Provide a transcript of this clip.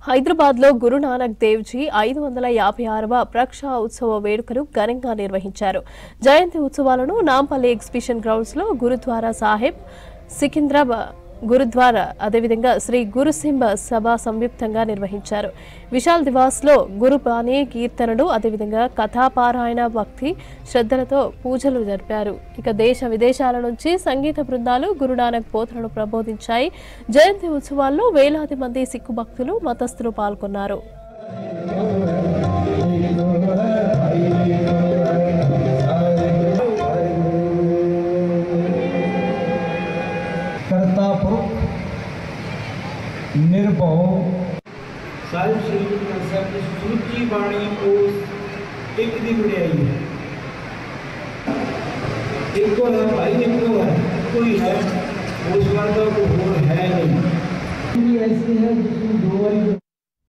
హైదరాబాద్లో గురునానక్ దేవ్జీ 556వ ప్రక్షా ఉత్సవ వేడుకలు ఘనంగా నిర్వహించారు. జయంతి ఉత్సవాలను నాంపల్లి ఎగ్జిబిషన్ గ్రౌండ్స్లో గురుద్వారా సాహెబ్, సికింద్రాబాద్ గురుద్వారా అదేవిధంగా శ్రీ గురుసింహ సభ సంయుక్తంగా నిర్వహించారు. విశాల్ దివాస్లో గురుబాణి కీర్తనలు అదేవిధంగా కథాపారాయణ భక్తి శ్రద్ధలతో పూజలు జరిపారు. ఇక దేశ విదేశాల నుంచి సంగీత బృందాలు గురునానక్ బోధనలు ప్రబోధించాయి. జయంతి ఉత్సవాల్లో వేలాది మంది సిక్కు భక్తులు మతస్థులు పాల్గొన్నారు. निर्भव साहिब श्री गुरु ग्रंथ साहब की सूची बाणी को एक दी बुढ़ाई है। एक को है भाई, एक को है कोई है उस बात का कोई है नहीं। ऐसी है जिसमें दो